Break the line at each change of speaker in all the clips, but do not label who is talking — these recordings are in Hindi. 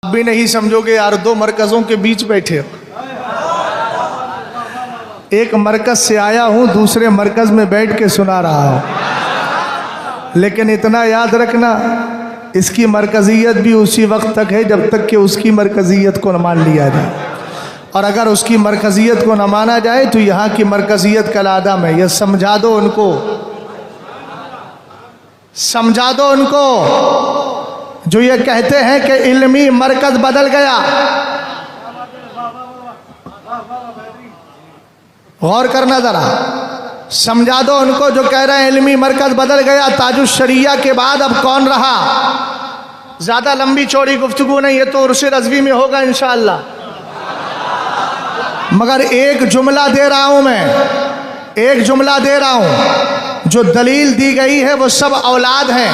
आप भी नहीं समझोगे यार, दो मरकज़ों के बीच बैठे हो। एक मरकज़ से आया हूँ, दूसरे मरकज़ में बैठ के सुना रहा हूँ। लेकिन इतना याद रखना, इसकी मरकज़ियत भी उसी वक्त तक है जब तक कि उसकी मरकज़ियत को न मान लिया जाए। और अगर उसकी मरकज़ियत को न माना जाए तो यहाँ की मरकज़ियत कल आदम है। यह समझा दो उनको, समझा दो उनको जो ये कहते हैं कि इल्मी मरकज़ बदल गया। गौर करना ज़रा, समझा दो उनको जो कह रहे हैं इल्मी मरकज़ बदल गया। ताजुश शरिया के बाद अब कौन रहा? ज़्यादा लंबी चौड़ी गुफ्तगू नहीं, ये तो उर्स रज़वी में होगा इंशाअल्लाह। मगर एक जुमला दे रहा हूँ मैं, एक जुमला दे रहा हूँ। जो दलील दी गई है वो सब औलाद हैं।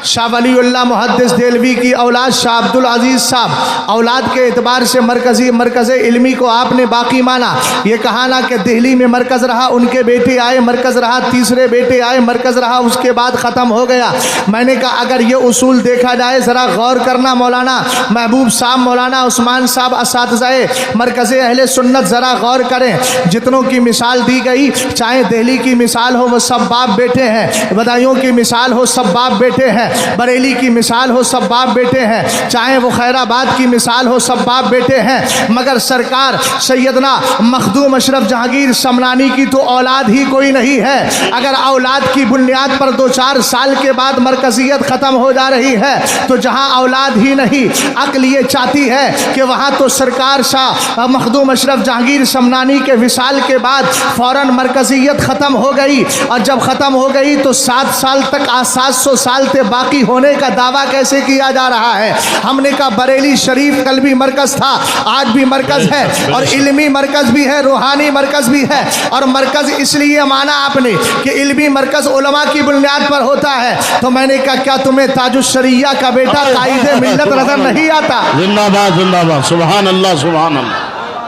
शाह वलीउल्लाह मुहद्दिस देलवी की औलाद शाह अब्दुल अजीज़ साहब, औलाद के एतबार से मरकज़ इल्मी को आपने बाकी माना। ये कहा ना कि दिल्ली में मरकज़ रहा, उनके बेटे आए, मरकज़ रहा, तीसरे बेटे आए, मरकज़ रहा, उसके बाद ख़त्म हो गया। मैंने कहा अगर ये उसूल देखा जाए, ज़रा गौर करना, मौलाना महबूब साहब, मौलाना उस्मान साहब असातिज़ाए मरकज़ अहले सुन्नत, ज़रा गौर करें। जितनों की मिसाल दी गई, चाहे दिल्ली की मिसाल हो वो सब बाप बेटे हैं, बदायूं की मिसाल हो सब बाप बेटे हैं, बरेली की मिसाल हो सब बाप बेटे हैं, चाहे वो खैराबाद की मिसाल हो सब बाप बेटे हैं। मगर सरकार सैयदना मखदूम अशरफ जहांगीर समनानी की तो औलाद ही कोई नहीं है। अगर औलाद की बुनियाद पर 2-4 साल के बाद मरकज़ियत ख़त्म हो जा रही है तो जहाँ औलाद ही नहीं, अक्ल ये चाहती है कि वहाँ तो सरकार शाह मखदूम अशरफ जहांगीर समनानी के विसाल के बाद फ़ौरन मरकज़ियत ख़त्म हो गई। और जब ख़त्म हो गई तो 7 साल तक 700 साल से बाकी होने का दावा कैसे किया जा रहा है? हमने कहा बरेली शरीफ कल भी मरकज़ था, आज भी मरकज़ है, और इल्मी मरकज़ भी है, रूहानी मरकज़ भी है। और मरकज़ इसलिए माना आपने कि इल्मी मरकज़ उलमा की बुनियाद पर होता है। तो मैंने कहा क्या तुम्हें ताजुश शरिया का बेटा कायदे मिल्लत नजर नहीं आता?
जिंदाबाद जिंदाबाद, सुभान अल्लाह सुभान अल्लाह,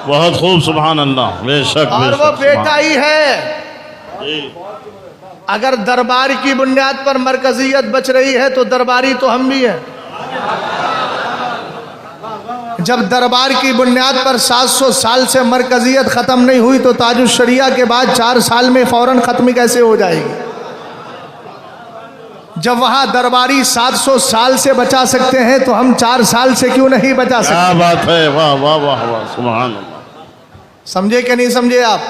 बहुत खूब, सुभान अल्लाह, बेशक।
और वो बेटा ही है। अगर दरबार की बुनियाद पर मरकज़ियत बच रही है तो दरबारी तो हम भी हैं। जब दरबार की बुनियाद पर 700 साल से मरकज़ियत ख़त्म नहीं हुई तो ताजुश शरिया के बाद 4 साल में फ़ौरन ख़त्म कैसे हो जाएगी? जब वहाँ दरबारी 700 साल से बचा सकते हैं तो हम 4 साल से क्यों नहीं बचा सकते?
क्या बात है, वाह वाह वाह वाह, सुभान अल्लाह।
समझे कि नहीं समझे आप?